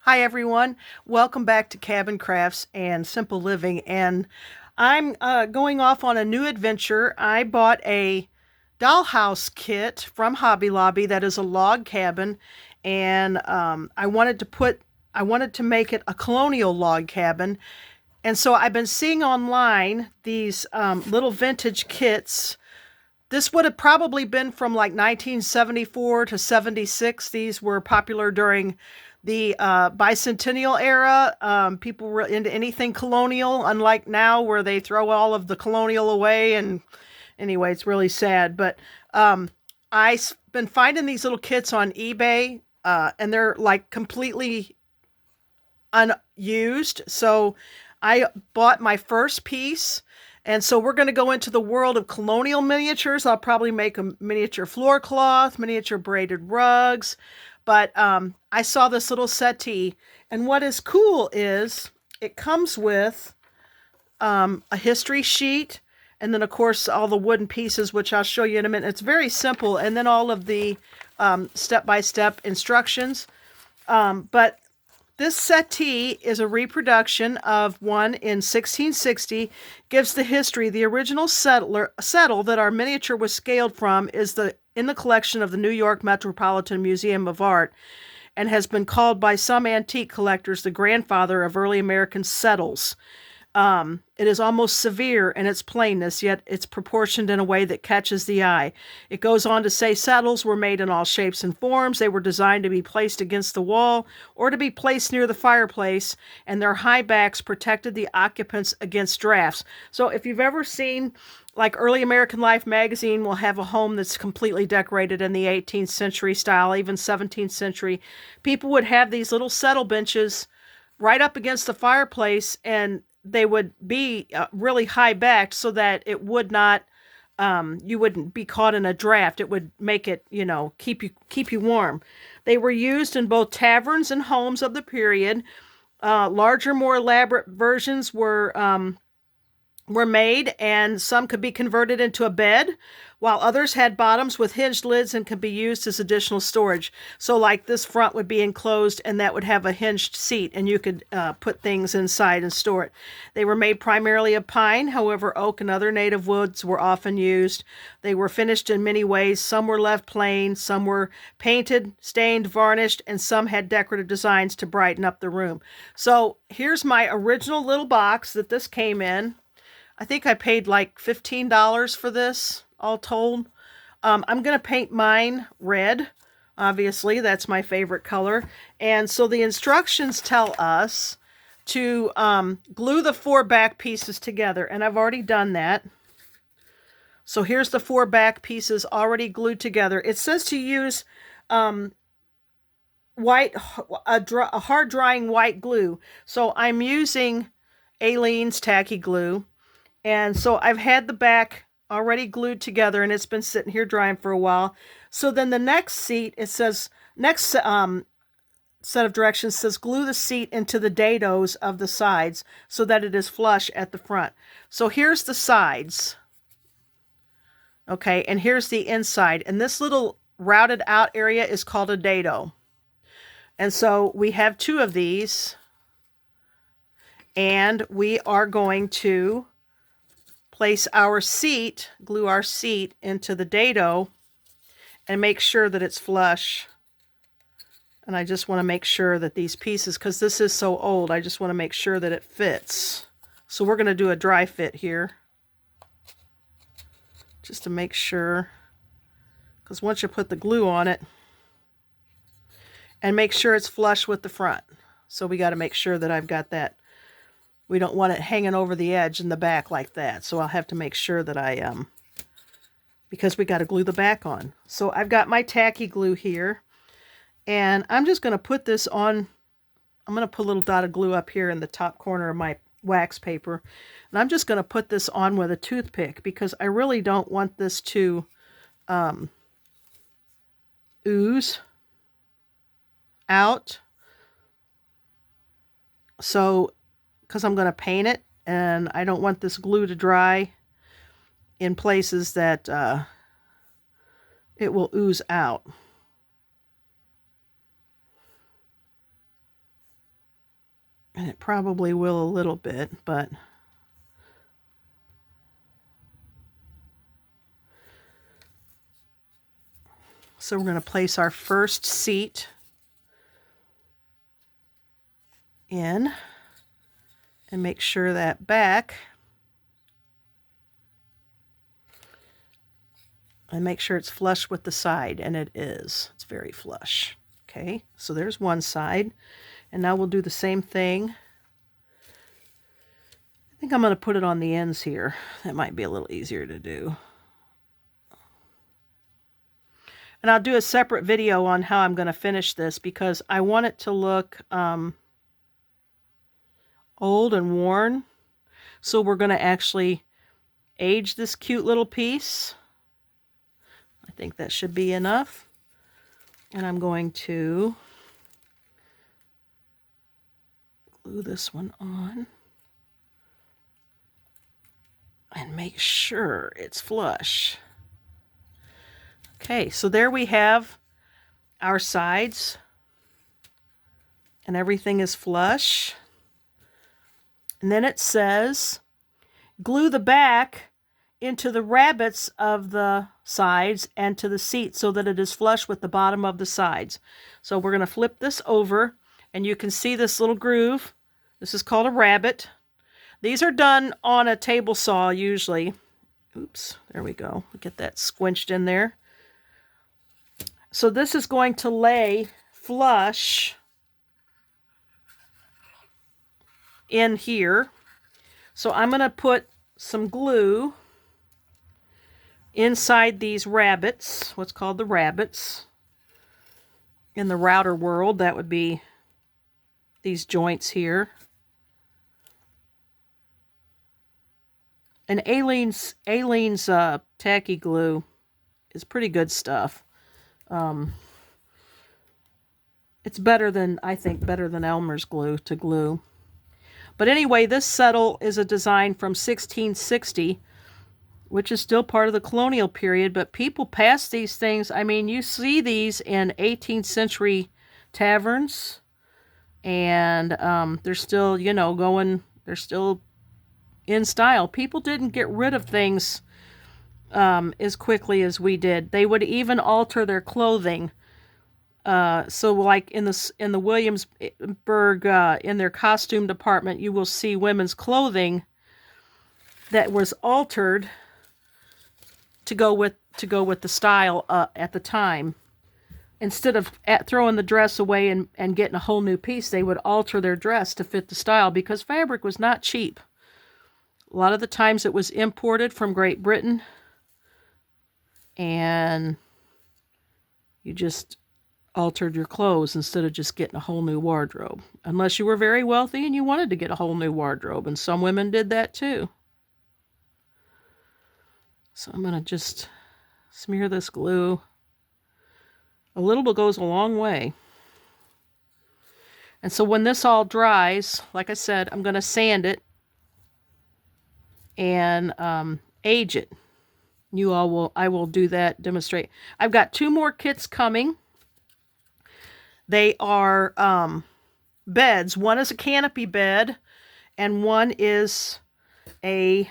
Hi everyone, welcome back to Cabin Crafts and Simple Living, and I'm going off on a new adventure. I bought a dollhouse kit from Hobby Lobby that is a log cabin, and I wanted to make it a colonial log cabin, and so I've been seeing online these little vintage kits. This would have probably been from like 1974 to 76. These were popular during the bicentennial era. People were into anything colonial, unlike now where they throw all of the colonial away. And anyway, it's really sad. But I've been finding these little kits on eBay, and they're like completely unused. So I bought my first piece. And so we're going to go into the world of colonial miniatures. I'll probably make a miniature floor cloth, miniature braided rugs. But I saw this little settee. And what is cool is it comes with a history sheet. And then, of course, all the wooden pieces, which I'll show you in a minute. It's very simple. And then all of the step-by-step instructions. But this settee is a reproduction of one in 1660, gives the history. The original settle that our miniature was scaled from is in the collection of the New York Metropolitan Museum of Art, and has been called by some antique collectors the grandfather of early American settles. It is almost severe in its plainness, yet it's proportioned in a way that catches the eye. It goes on to say settles were made in all shapes and forms. They were designed to be placed against the wall or to be placed near the fireplace, and their high backs protected the occupants against drafts. So if you've ever seen, like, Early American Life magazine will have a home that's completely decorated in the 18th century style, even 17th century. People would have these little settle benches right up against the fireplace, and they would be really high backed so that it would not you wouldn't be caught in a draft. It would make it, keep you warm. They were used in both taverns and homes of the period. Larger, more elaborate versions were made, and some could be converted into a bed, while others had bottoms with hinged lids and could be used as additional storage. So like this front would be enclosed, and that would have a hinged seat, and you could put things inside and store it. They were made primarily of pine. However, oak and other native woods were often used. They were finished in many ways. Some were left plain, some were painted, stained, varnished, and some had decorative designs to brighten up the room. So here's my original little box that this came in. I think I paid like $15 for this, all told. I'm going to paint mine red. Obviously, that's my favorite color. And so the instructions tell us to glue the 4 back pieces together. And I've already done that. So here's the 4 back pieces already glued together. It says to use a hard drying white glue. So I'm using Aleene's tacky glue. And so I've had the back already glued together, and it's been sitting here drying for a while. So then the next seat, it says, next set of directions says glue the seat into the dados of the sides so that it is flush at the front. So here's the sides. Okay, and here's the inside. And this little routed out area is called a dado. And so we have 2 of these. And we are going to place our seat, glue our seat into the dado, and make sure that it's flush. And I just want to make sure that these pieces, because this is so old, I just want to make sure that it fits. So we're going to do a dry fit here, just to make sure, because once you put the glue on it, and make sure it's flush with the front. So we got to make sure that I've got that. We don't want it hanging over the edge in the back like that. So I'll have to make sure that I, because we got to glue the back on. So I've got my tacky glue here. And I'm just going to put this on. I'm going to put a little dot of glue up here in the top corner of my wax paper. And I'm just going to put this on with a toothpick, because I really don't want this to ooze out. So, because I'm going to paint it, and I don't want this glue to dry in places that it will ooze out. And it probably will a little bit, but so we're going to place our first seat in and make sure that back, and make sure it's flush with the side, and it is. It's very flush. Okay, so there's one side, and now we'll do the same thing. I think I'm going to put it on the ends here. That might be a little easier to do. And I'll do a separate video on how I'm going to finish this because I want it to look old and worn. So we're going to actually age this cute little piece. I think that should be enough. And I'm going to glue this one on and make sure it's flush. Okay, so there we have our sides, and everything is flush. And then it says, glue the back into the rabbets of the sides and to the seat so that it is flush with the bottom of the sides. So we're going to flip this over, and you can see this little groove. This is called a rabbet. These are done on a table saw usually. Oops, there we go. Get that squinched in there. So this is going to lay flush in here. So I'm going to put some glue inside these rabbets, what's called the rabbets. In the router world, that would be these joints here. And Aleene's tacky glue is pretty good stuff. It's better than, I think, better than Elmer's glue to glue. But anyway, this settle is a design from 1660, which is still part of the colonial period, but people passed these things. I mean, you see these in 18th century taverns, and they're still, you know, they're still in style. People didn't get rid of things as quickly as we did. They would even alter their clothing. So like in the Williamsburg, in their costume department, you will see women's clothing that was altered to go with the style at the time. Instead of throwing the dress away and getting a whole new piece, they would alter their dress to fit the style because fabric was not cheap. A lot of the times it was imported from Great Britain, and you just altered your clothes instead of just getting a whole new wardrobe. Unless you were very wealthy and you wanted to get a whole new wardrobe, and some women did that too. So I'm going to just smear this glue. A little goes a long way. And so when this all dries, like I said, I'm going to sand it and age it. I will do that, demonstrate. I've got 2 more kits coming. They are beds. One is a canopy bed, and one is trying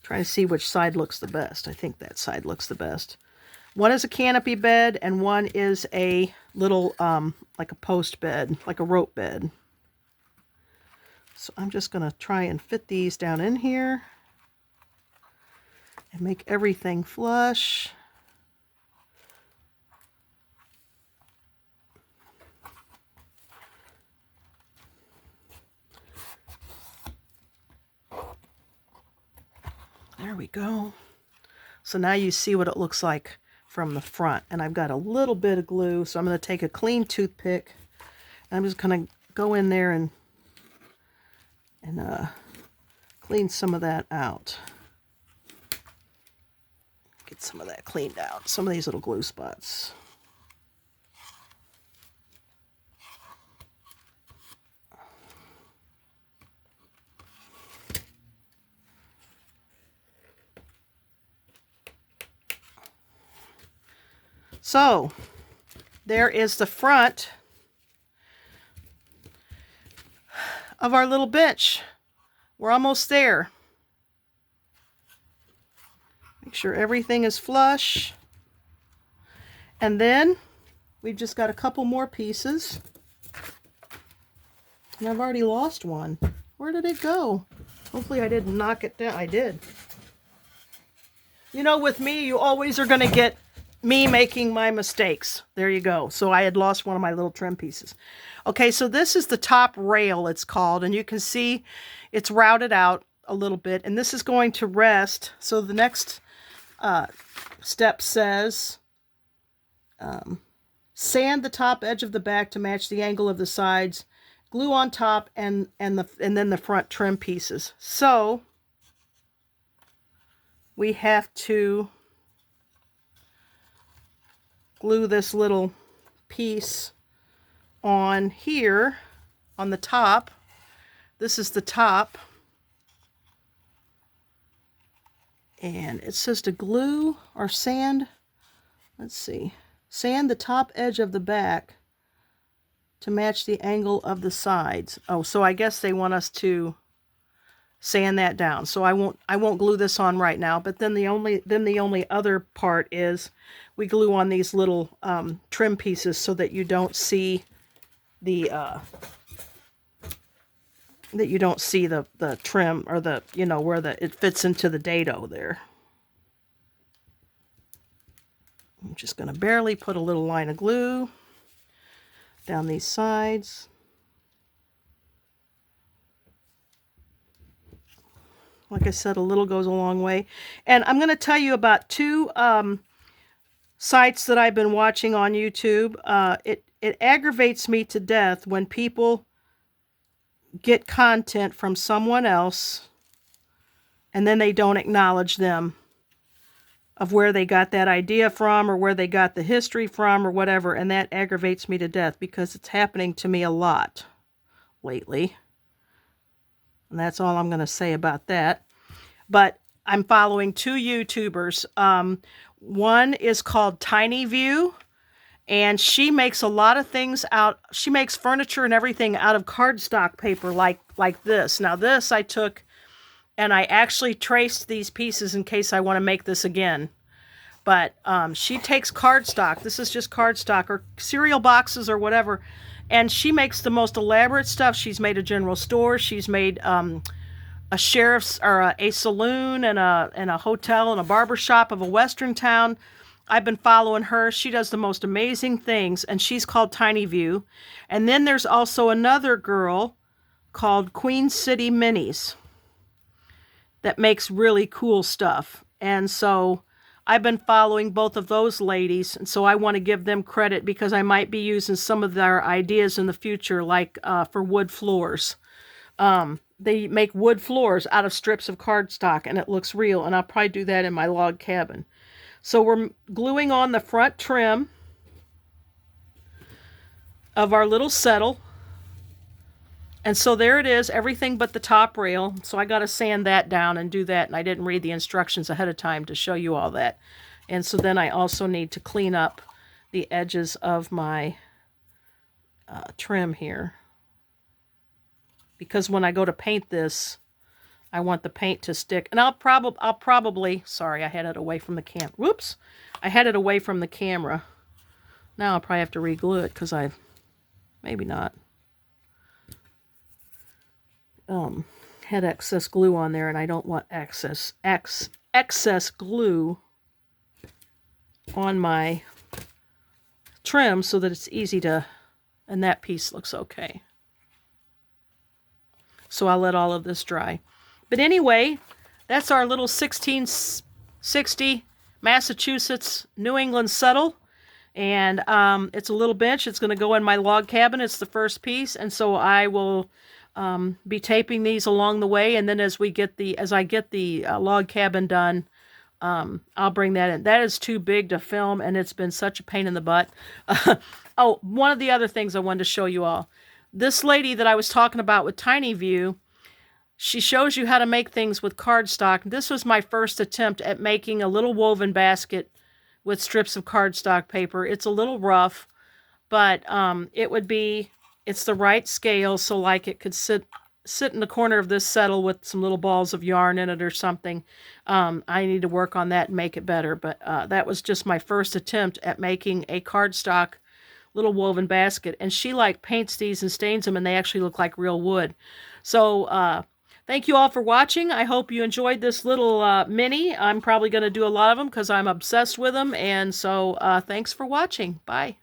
to see which side looks the best. I think that side looks the best. One is a canopy bed, and one is a little, like a post bed, like a rope bed. So I'm just going to try and fit these down in here and make everything flush. There we go. So now you see what it looks like from the front. And I've got a little bit of glue, so I'm going to take a clean toothpick. And I'm just going to go in there and clean some of that out. Get some of that cleaned out. Some of these little glue spots. So, there is the front. of our little bench. We're almost there. Make sure everything is flush. And then we've just got a couple more pieces. And I've already lost one. Where did it go? Hopefully I didn't knock it down. I did. You know, with me, you always are going to get me making my mistakes. There you go. So I had lost one of my little trim pieces. Okay, so this is the top rail, it's called. And you can see it's routed out a little bit. And this is going to rest. So the next step says, sand the top edge of the back to match the angle of the sides. Glue on top and then the front trim pieces. So we have to glue this little piece on here on the top. This is the top. And it says to glue or sand. Let's see. Sand the top edge of the back to match the angle of the sides. Oh, so I guess they want us to sand that down. So I won't glue this on right now, but then the only other part is we glue on these little trim pieces so that you don't see the the trim, or the, you know, where it fits into the dado there. I'm just going to barely put a little line of glue down these sides. Like I said, a little goes a long way. And I'm going to tell you about two sites that I've been watching on YouTube. It aggravates me to death when people get content from someone else and then they don't acknowledge them of where they got that idea from, or where they got the history from, or whatever. And that aggravates me to death because it's happening to me a lot lately. And that's all I'm going to say about that. But I'm following two YouTubers. One is called tinyview, and she makes a lot of things out. She makes furniture and everything out of cardstock paper like this. Now this I took and I actually traced these pieces in case I want to make this again. But she takes cardstock. This is just cardstock or cereal boxes or whatever. And she makes the most elaborate stuff. She's made a general store. She's made a sheriff's, or a saloon, and a hotel and a barber shop of a western town. I've been following her. She does the most amazing things, and she's called tinyview. And then there's also another girl called Queen City Minis that makes really cool stuff. And so I've been following both of those ladies, and so I want to give them credit because I might be using some of their ideas in the future, like for wood floors. They make wood floors out of strips of cardstock, and it looks real, and I'll probably do that in my log cabin. So we're gluing on the front trim of our little settle. And so there it is, everything but the top rail. So I got to sand that down and do that. And I didn't read the instructions ahead of time to show you all that. And so then I also need to clean up the edges of my trim here. Because when I go to paint this, I want the paint to stick. And I'll probably, sorry, I had it away from the camera. Whoops. I had it away from the camera. Now I'll probably have to re-glue it because maybe not. Had excess glue on there, and I don't want excess glue on my trim so that it's easy to, and that piece looks okay. So I'll let all of this dry. But anyway, that's our little 1660 Massachusetts New England settle. And it's a little bench. It's going to go in my log cabin. It's the first piece. And so I will be taping these along the way, and then as I get the log cabin done, I'll bring that in. That is too big to film, and it's been such a pain in the butt. Oh, one of the other things I wanted to show you all. This lady that I was talking about with tinyview, she shows you how to make things with cardstock. This was my first attempt at making a little woven basket with strips of cardstock paper. It's a little rough, but it's the right scale, so like it could sit sit in the corner of this settle with some little balls of yarn in it or something. I need to work on that and make it better. But that was just my first attempt at making a cardstock little woven basket. And she like paints these and stains them, and they actually look like real wood. So thank you all for watching. I hope you enjoyed this little mini. I'm probably going to do a lot of them because I'm obsessed with them. And so thanks for watching. Bye.